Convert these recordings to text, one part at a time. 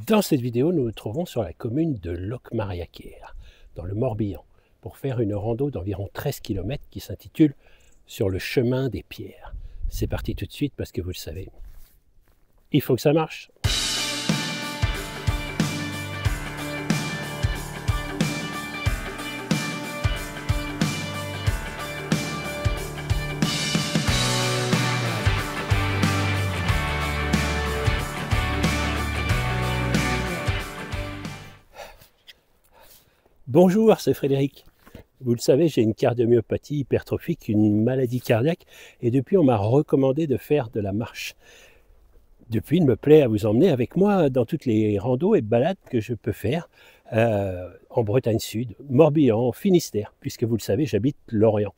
Dans cette vidéo, nous nous trouvons sur la commune de Locmariaquer, dans le Morbihan, pour faire une rando d'environ 13 km qui s'intitule « Sur le chemin des pierres ». C'est parti tout de suite parce que vous le savez, il faut que ça marche. Bonjour, c'est Frédéric. Vous le savez, j'ai une cardiomyopathie hypertrophique, une maladie cardiaque, et depuis on m'a recommandé de faire de la marche. Depuis, il me plaît à vous emmener avec moi dans toutes les randos et balades que je peux faire en Bretagne Sud, Morbihan, Finistère, puisque vous le savez, j'habite Lorient.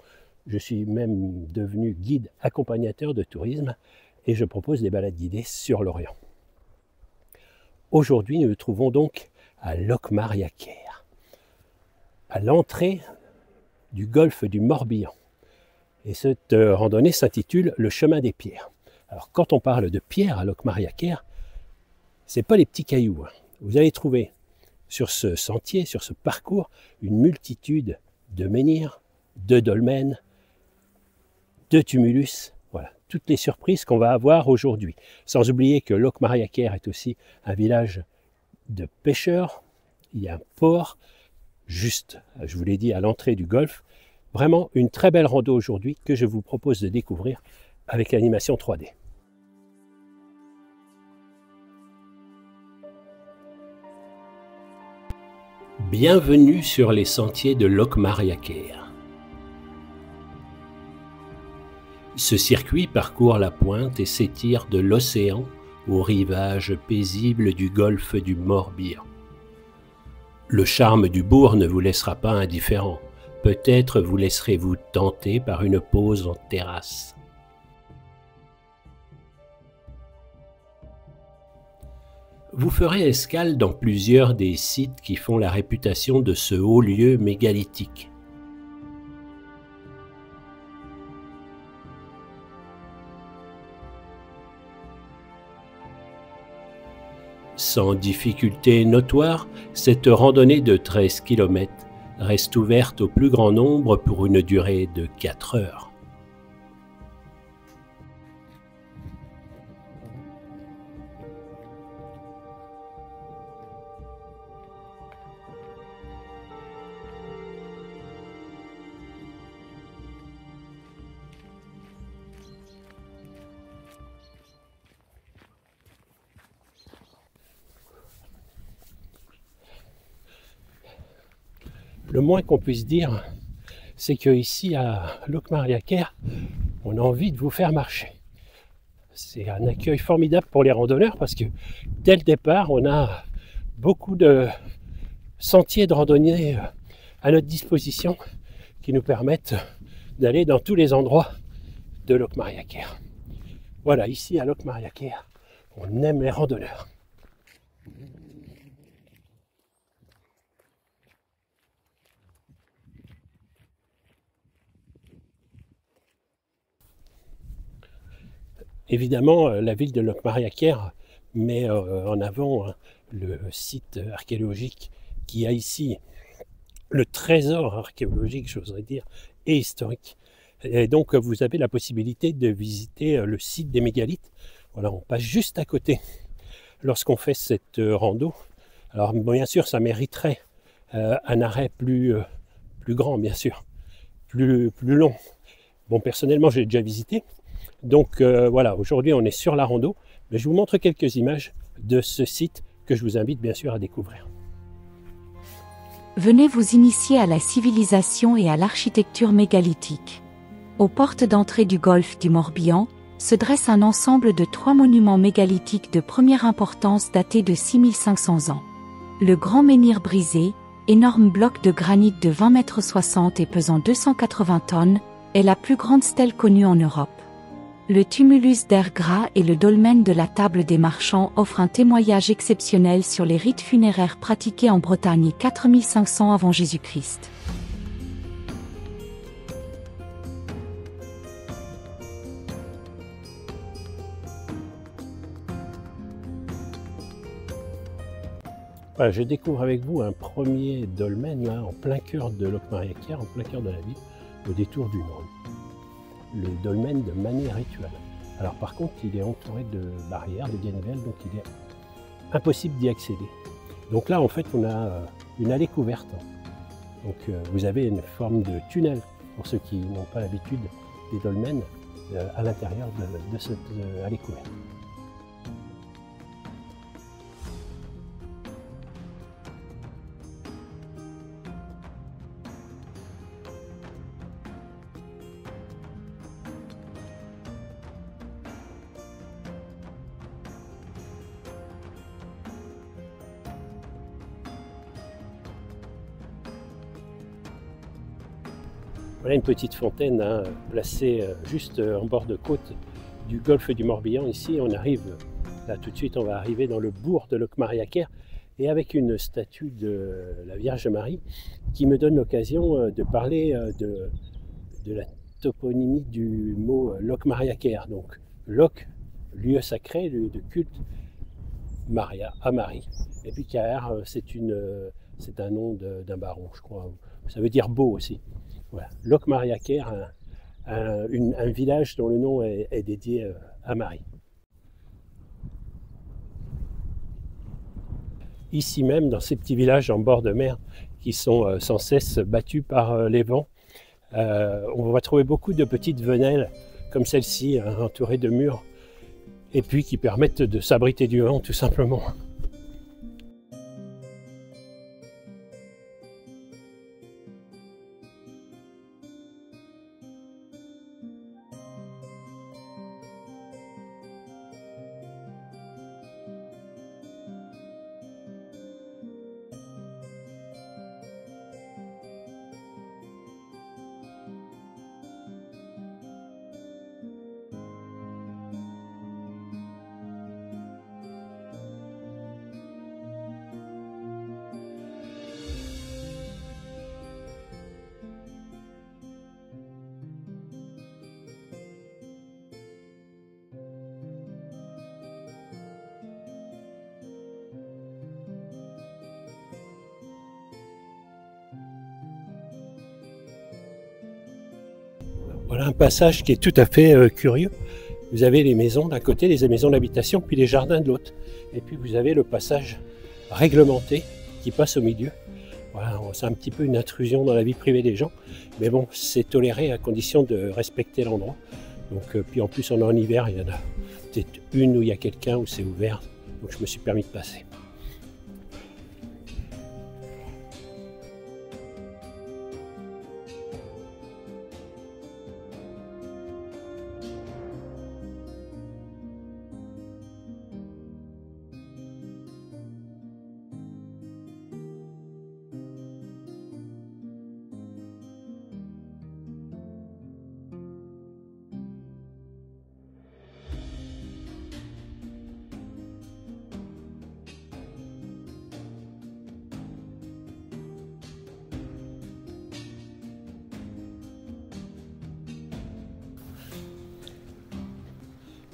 Je suis même devenu guide accompagnateur de tourisme et je propose des balades guidées sur Lorient. Aujourd'hui, nous nous trouvons donc à Locmariaquer, à l'entrée du golfe du Morbihan. Et cette randonnée s'intitule « Le chemin des pierres ». Alors quand on parle de pierres à Locmariaquer, ce n'est pas les petits cailloux. Vous allez trouver sur ce sentier, sur ce parcours, une multitude de menhirs, de dolmens, de tumulus. Voilà, toutes les surprises qu'on va avoir aujourd'hui. Sans oublier que Locmariaquer est aussi un village de pêcheurs. Il y a un port, juste, je vous l'ai dit, à l'entrée du golfe. Vraiment une très belle rando aujourd'hui que je vous propose de découvrir avec l'animation 3D. Bienvenue sur les sentiers de Locmariaquer. Ce circuit parcourt la pointe et s'étire de l'océan au rivage paisible du golfe du Morbihan. Le charme du bourg ne vous laissera pas indifférent. Peut-être vous laisserez-vous tenter par une pause en terrasse. Vous ferez escale dans plusieurs des sites qui font la réputation de ce haut lieu mégalithique. Sans difficulté notoire, cette randonnée de 13 km reste ouverte au plus grand nombre pour une durée de 4 heures. Le moins qu'on puisse dire, c'est qu'ici à Locmariaquer, on a envie de vous faire marcher. C'est un accueil formidable pour les randonneurs parce que dès le départ, on a beaucoup de sentiers de randonnée à notre disposition qui nous permettent d'aller dans tous les endroits de Locmariaquer. Voilà, ici à Locmariaquer, on aime les randonneurs. Évidemment, la ville de Locmariaquer met en avant le site archéologique qui a ici le trésor archéologique, j'oserais dire, et historique. Et donc, vous avez la possibilité de visiter le site des mégalithes. Voilà, on passe juste à côté lorsqu'on fait cette rando. Alors, bien sûr, ça mériterait un arrêt plus grand, bien sûr, plus long. Bon, personnellement, j'ai déjà visité. Donc voilà, aujourd'hui on est sur la rando, mais je vous montre quelques images de ce site que je vous invite bien sûr à découvrir. Venez vous initier à la civilisation et à l'architecture mégalithique. Aux portes d'entrée du golfe du Morbihan, se dresse un ensemble de 3 monuments mégalithiques de première importance datés de 6500 ans. Le Grand Menhir brisé, énorme bloc de granit de 20,60 m et pesant 280 tonnes, est la plus grande stèle connue en Europe. Le tumulus d'air gras et le dolmen de la table des marchands offrent un témoignage exceptionnel sur les rites funéraires pratiqués en Bretagne 4500 avant Jésus-Christ. Voilà, je découvre avec vous un premier dolmen là, en plein cœur de Locmaria-Kère, en plein cœur de la ville, au détour du Nord. Le dolmen de Mané Ritual. Alors par contre, il est entouré de barrières, de ganivelles, donc il est impossible d'y accéder. Donc là, en fait, on a une allée couverte. Donc vous avez une forme de tunnel, pour ceux qui n'ont pas l'habitude des dolmens, à l'intérieur de cette allée couverte. Voilà une petite fontaine hein, placée juste en bord de côte du golfe du Morbihan. Ici, on arrive, là tout de suite, on va arriver dans le bourg de Locmaria-Kère et avec une statue de la Vierge Marie qui me donne l'occasion de parler de la toponymie du mot Locmaria-Kère. Donc, Loc, lieu sacré, lieu de culte, Maria, à Marie. Et puis Kère, c'est un nom d'un baron, je crois. Ça veut dire beau aussi. Voilà. Locmaria-Kère, un village dont le nom est dédié à Marie. Ici même, dans ces petits villages en bord de mer qui sont sans cesse battus par les vents, on va trouver beaucoup de petites venelles comme celle-ci, hein, entourées de murs, et puis qui permettent de s'abriter du vent tout simplement. Voilà un passage qui est tout à fait curieux. Vous avez les maisons d'un côté, les maisons d'habitation, puis les jardins de l'autre. Et puis vous avez le passage réglementé qui passe au milieu. Voilà, c'est un petit peu une intrusion dans la vie privée des gens. Mais bon, c'est toléré à condition de respecter l'endroit. Donc, puis en plus, on est en hiver, il y en a peut-être une où il y a quelqu'un, où c'est ouvert. Donc je me suis permis de passer.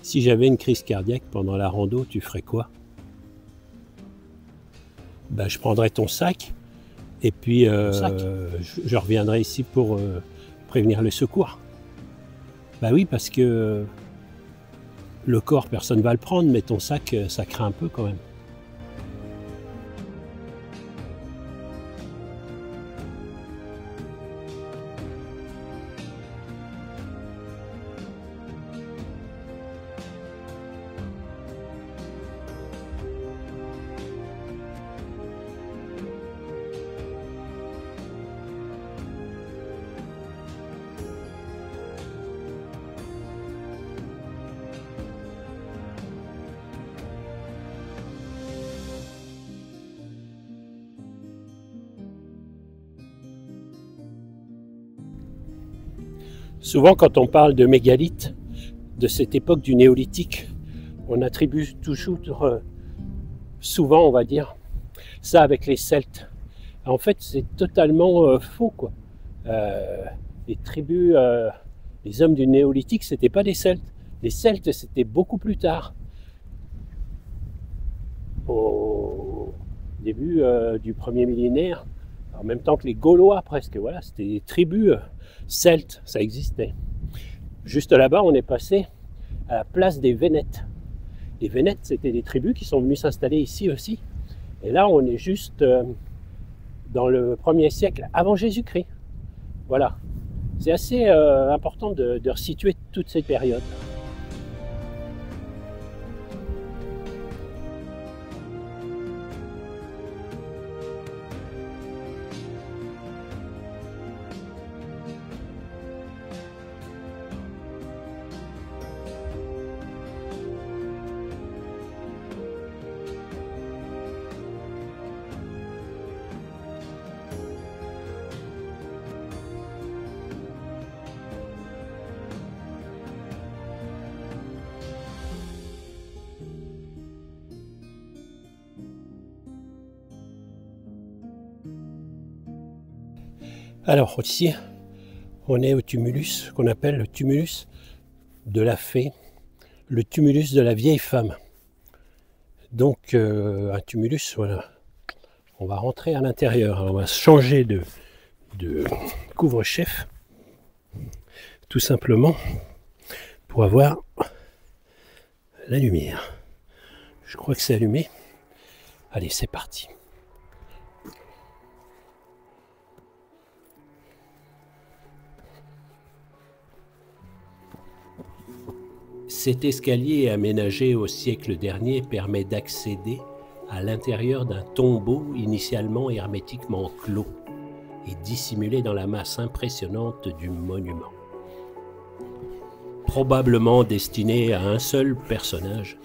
Si j'avais une crise cardiaque pendant la rando, tu ferais quoi? Ben, je prendrais ton sac et puis je reviendrai ici pour prévenir le secours. Ben oui, parce que le corps, personne ne va le prendre, mais ton sac, ça craint un peu quand même. Souvent, quand on parle de mégalithes, de cette époque du néolithique, on attribue toujours, souvent, on va dire, ça avec les Celtes. En fait, c'est totalement faux, quoi. Les tribus, les hommes du néolithique, c'était pas des Celtes. Les Celtes, c'était beaucoup plus tard. Au début du 1er millénaire, en même temps que les Gaulois presque. Voilà, c'était des tribus celtes, ça existait. Juste là-bas, on est passé à la place des Vénètes. Les Vénètes, c'était des tribus qui sont venues s'installer ici aussi. Et là, on est juste dans le 1er siècle avant Jésus-Christ. Voilà. C'est assez important de resituer toutes ces périodes. Alors ici, on est au tumulus qu'on appelle le tumulus de la fée, le tumulus de la vieille femme. Donc un tumulus, voilà. On va rentrer à l'intérieur, on va changer de couvre-chef, tout simplement pour avoir la lumière. Je crois que c'est allumé. Allez, c'est parti. Cet escalier aménagé au siècle dernier permet d'accéder à l'intérieur d'un tombeau initialement hermétiquement clos et dissimulé dans la masse impressionnante du monument. Probablement destiné à un seul personnage,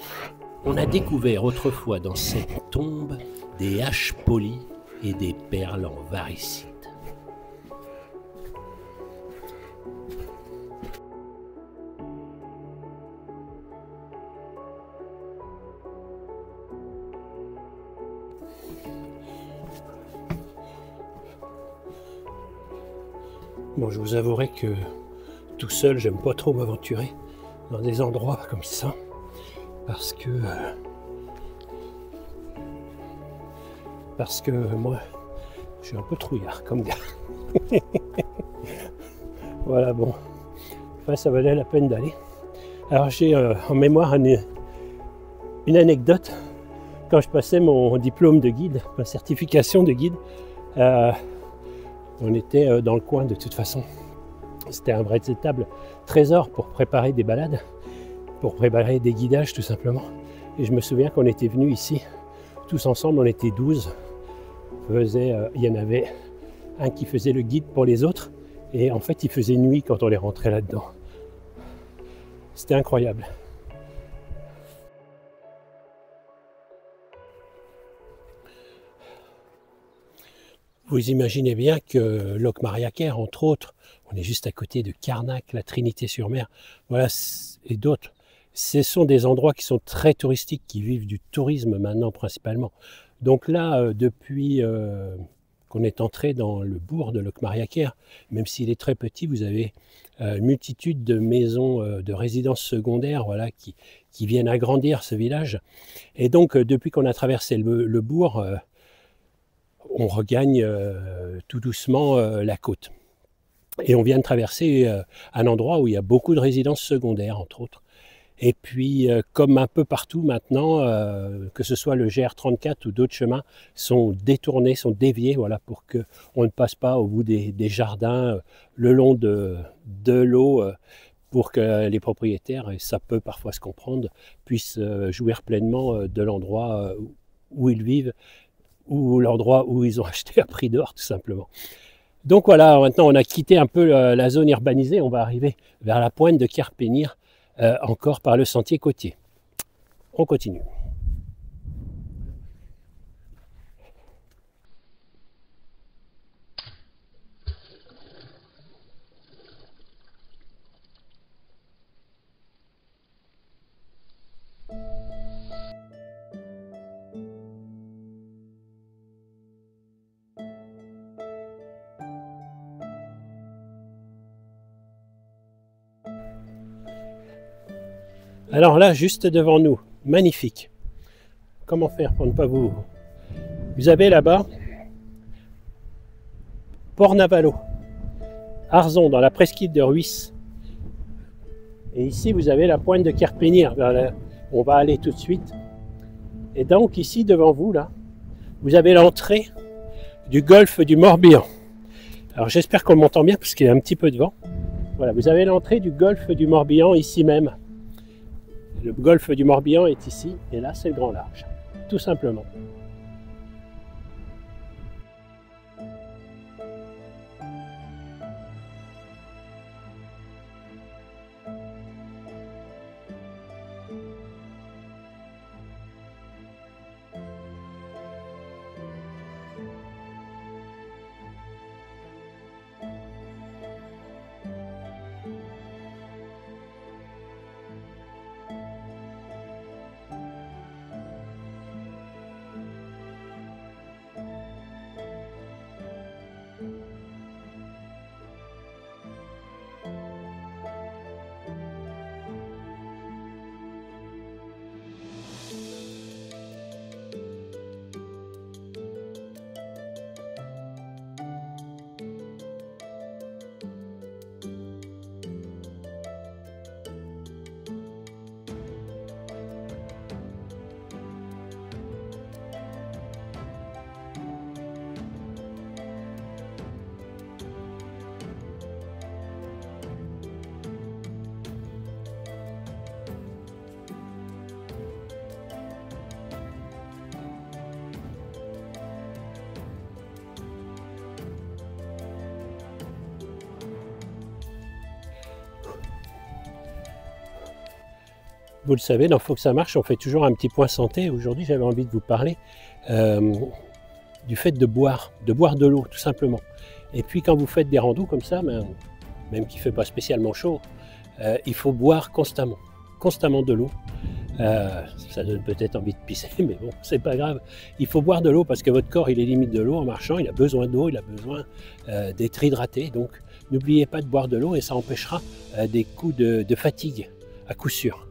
on a découvert autrefois dans cette tombe des haches polies et des perles en varicite. Bon, je vous avouerai que tout seul, j'aime pas trop m'aventurer dans des endroits comme ça, parce que moi, je suis un peu trouillard comme gars. Voilà, bon, enfin, ça valait la peine d'aller. Alors j'ai en mémoire une anecdote. Quand je passais mon diplôme de guide, ma certification de guide, on était dans le coin de toute façon. C'était un véritable trésor pour préparer des balades, pour préparer des guidages tout simplement. Et je me souviens qu'on était venus ici, tous ensemble, on était 12. Il y en avait un qui faisait le guide pour les autres, et en fait il faisait nuit quand on les rentrait là-dedans. C'était incroyable. Vous imaginez bien que Locmariaquer, entre autres, on est juste à côté de Carnac, la Trinité-sur-Mer, voilà, et d'autres. Ce sont des endroits qui sont très touristiques, qui vivent du tourisme maintenant principalement. Donc là, depuis qu'on est entré dans le bourg de Locmariaquer, même s'il est très petit, vous avez une multitude de maisons de résidences secondaires, voilà, qui viennent agrandir ce village. Et donc, depuis qu'on a traversé le bourg, on regagne tout doucement la côte. Et on vient de traverser un endroit où il y a beaucoup de résidences secondaires, entre autres. Et puis, comme un peu partout maintenant, que ce soit le GR34 ou d'autres chemins, sont détournés, sont déviés, voilà, pour qu'on ne passe pas au bout des jardins, le long de l'eau, pour que les propriétaires, et ça peut parfois se comprendre, puissent jouir pleinement de l'endroit où ils vivent, ou l'endroit où ils ont acheté à prix d'or, tout simplement. Donc voilà, maintenant on a quitté un peu la zone urbanisée, on va arriver vers la pointe de Querpenir, encore par le sentier côtier. On continue. Alors là, juste devant nous, magnifique. Comment faire pour ne pas vous Vous avez là-bas Port-Navalo, Arzon, dans la presqu'île de Ruisse. Et ici, vous avez la pointe de Kerpenir. On va aller tout de suite. Et donc, ici, devant vous, là, vous avez l'entrée du golfe du Morbihan. Alors, j'espère qu'on m'entend bien, parce qu'il y a un petit peu de vent. Voilà, vous avez l'entrée du golfe du Morbihan, ici même. Le golfe du Morbihan est ici, et là, c'est le Grand Large, tout simplement. Vous le savez, dans Faut que ça marche, on fait toujours un petit point santé. Aujourd'hui, j'avais envie de vous parler du fait de boire de l'eau, tout simplement. Et puis, quand vous faites des randos comme ça, même qu'il ne fait pas spécialement chaud, il faut boire constamment de l'eau. Ça donne peut-être envie de pisser, mais bon, c'est pas grave. Il faut boire de l'eau parce que votre corps, il est limite de l'eau en marchant. Il a besoin d'eau, il a besoin d'être hydraté. Donc, n'oubliez pas de boire de l'eau et ça empêchera des coups de fatigue, à coup sûr.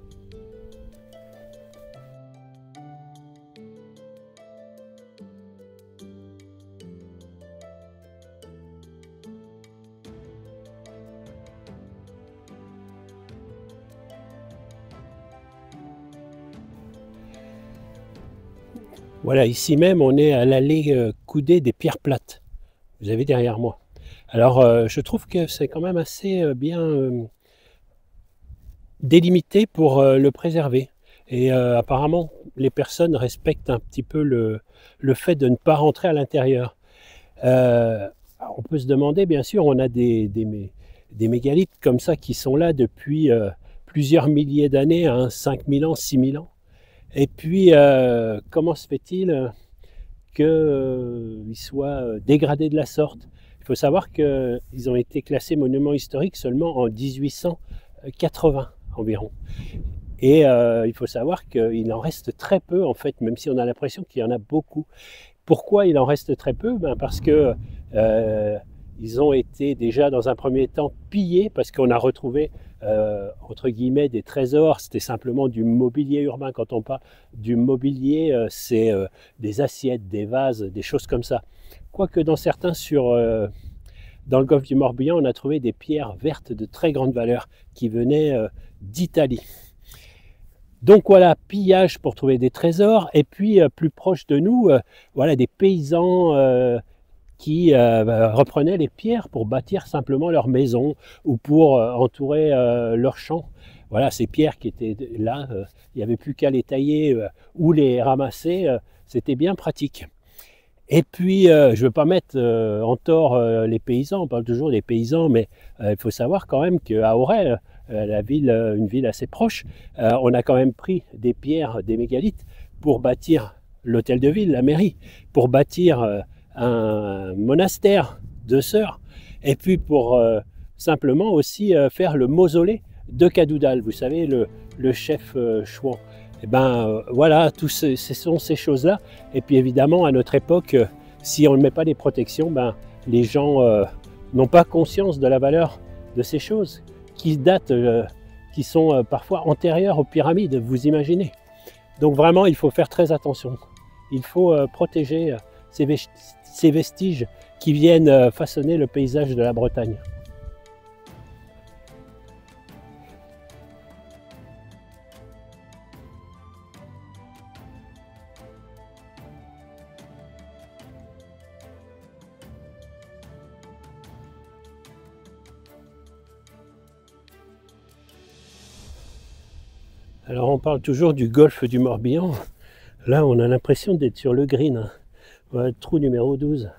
Voilà, ici même, on est à l'allée coudée des Pierres Plates. Vous avez derrière moi. Alors, je trouve que c'est quand même assez bien délimité pour le préserver. Et apparemment, les personnes respectent un petit peu le fait de ne pas rentrer à l'intérieur. On peut se demander, bien sûr, on a des mégalithes comme ça qui sont là depuis plusieurs milliers d'années, hein, 5000 ans, 6000 ans. Et puis, comment se fait-il qu'ils soient dégradés de la sorte? Il faut savoir qu'ils ont été classés monuments historiques seulement en 1880 environ. Et il faut savoir qu'il en reste très peu, en fait, même si on a l'impression qu'il y en a beaucoup. Pourquoi il en reste très peu? Parce que ils ont été déjà dans un premier temps pillés, parce qu'on a retrouvé entre guillemets des trésors. C'était simplement du mobilier urbain. Quand on parle du mobilier, c'est des assiettes, des vases, des choses comme ça. Quoique dans certains, dans le golfe du Morbihan, on a trouvé des pierres vertes de très grande valeur qui venaient d'Italie. Donc voilà, pillage pour trouver des trésors, et puis plus proche de nous, voilà, des paysans qui reprenaient les pierres pour bâtir simplement leur maison ou pour entourer leurs champs. Voilà, ces pierres qui étaient là, il n'y avait plus qu'à les tailler ou les ramasser, c'était bien pratique. Et puis, je ne veux pas mettre en tort les paysans, on parle toujours des paysans, mais il faut savoir quand même qu'à Auray, une ville assez proche, on a quand même pris des pierres, des mégalithes, pour bâtir l'hôtel de ville, la mairie, pour bâtir un monastère de sœurs, et puis pour simplement aussi faire le mausolée de Cadoudal, vous savez, le chef chouan. Et ben voilà, ce sont ces choses-là. Et puis évidemment, à notre époque, si on ne met pas les protections, les gens n'ont pas conscience de la valeur de ces choses qui datent, qui sont parfois antérieures aux pyramides, vous imaginez. Donc vraiment, il faut faire très attention. Il faut protéger ces vestiges qui viennent façonner le paysage de la Bretagne. Alors on parle toujours du golfe du Morbihan. Là on a l'impression d'être sur le green. Voilà, trou numéro 12.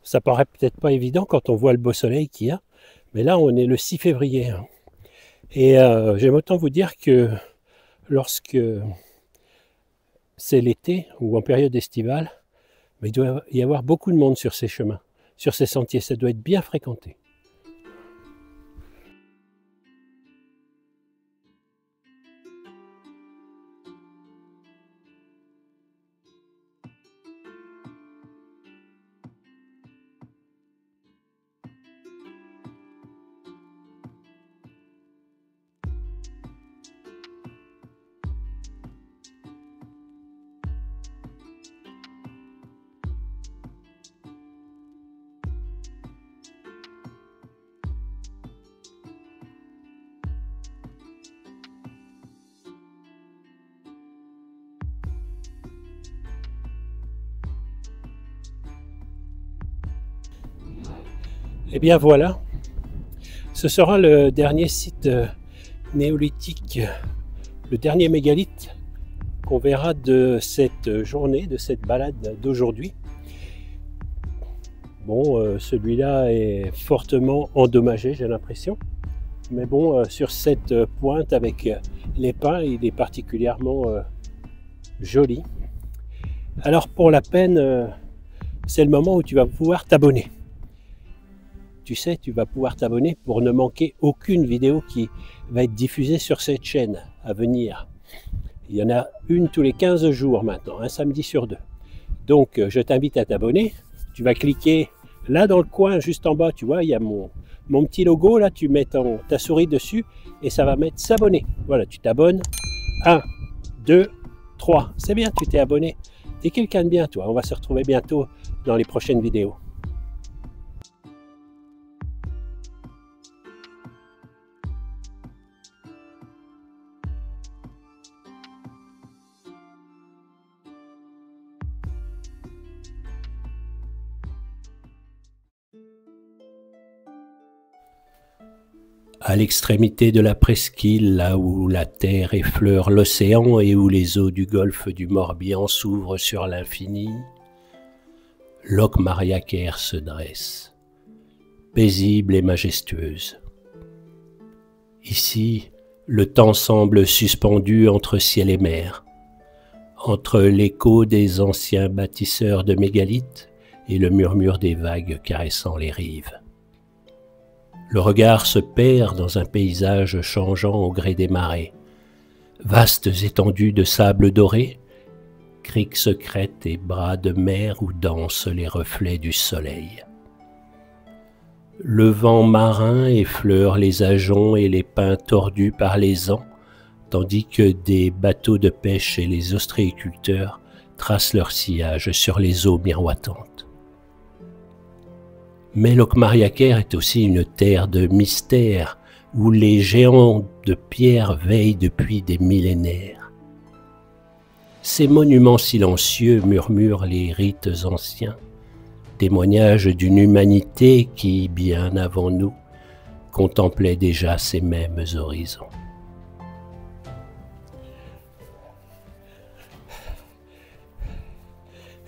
Ça paraît peut-être pas évident quand on voit le beau soleil qu'il y a, mais là on est le 6 février. Et j'aime autant vous dire que lorsque c'est l'été ou en période estivale, il doit y avoir beaucoup de monde sur ces chemins, sur ces sentiers, ça doit être bien fréquenté. Et bien voilà, ce sera le dernier site néolithique, le dernier mégalithe qu'on verra de cette journée, de cette balade d'aujourd'hui. Bon, celui-là est fortement endommagé, j'ai l'impression. Mais bon, sur cette pointe avec les pins, il est particulièrement joli. Alors pour la peine, c'est le moment où tu vas pouvoir t'abonner. Tu sais, tu vas pouvoir t'abonner pour ne manquer aucune vidéo qui va être diffusée sur cette chaîne à venir. Il y en a une tous les 15 jours maintenant, un samedi sur 2. Donc, je t'invite à t'abonner. Tu vas cliquer là dans le coin, juste en bas, tu vois, il y a mon petit logo, là, tu mets ta souris dessus et ça va mettre s'abonner. Voilà, tu t'abonnes. 1, 2, 3. C'est bien, tu t'es abonné. T'es quelqu'un de bien, toi. On va se retrouver bientôt dans les prochaines vidéos. À l'extrémité de la presqu'île, là où la terre effleure l'océan et où les eaux du golfe du Morbihan s'ouvrent sur l'infini, Locmariaquer se dresse, paisible et majestueuse. Ici, le temps semble suspendu entre ciel et mer, entre l'écho des anciens bâtisseurs de mégalithes et le murmure des vagues caressant les rives. Le regard se perd dans un paysage changeant au gré des marées. Vastes étendues de sable doré, criques secrètes et bras de mer où dansent les reflets du soleil. Le vent marin effleure les ajoncs et les pins tordus par les ans, tandis que des bateaux de pêche et les ostréiculteurs tracent leur sillage sur les eaux miroitantes. Mais Locmariaquer est aussi une terre de mystère où les géants de pierre veillent depuis des millénaires. Ces monuments silencieux murmurent les rites anciens, témoignages d'une humanité qui, bien avant nous, contemplait déjà ces mêmes horizons.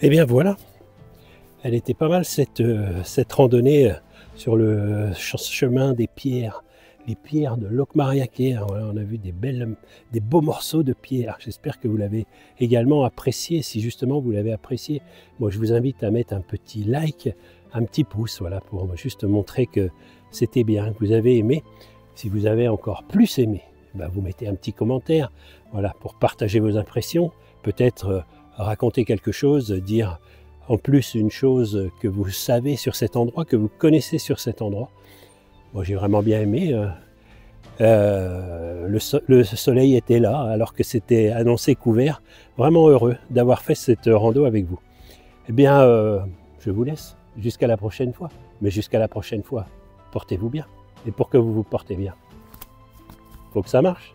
Eh bien voilà. Elle était pas mal cette randonnée sur le chemin des pierres, les pierres de Locmariaquer. Voilà, on a vu des beaux morceaux de pierre. J'espère que vous l'avez également apprécié. Si justement vous l'avez apprécié, moi je vous invite à mettre un petit like, un petit pouce, voilà, pour juste montrer que c'était bien, que vous avez aimé. Si vous avez encore plus aimé, ben vous mettez un petit commentaire, voilà, pour partager vos impressions, peut-être raconter quelque chose, dire en plus une chose que vous savez sur cet endroit, que vous connaissez sur cet endroit. Moi j'ai vraiment bien aimé. Le soleil était là alors que c'était annoncé couvert. Vraiment heureux d'avoir fait cette rando avec vous. Eh bien, je vous laisse jusqu'à la prochaine fois. Mais jusqu'à la prochaine fois, portez-vous bien. Et pour que vous vous portez bien, il faut que ça marche.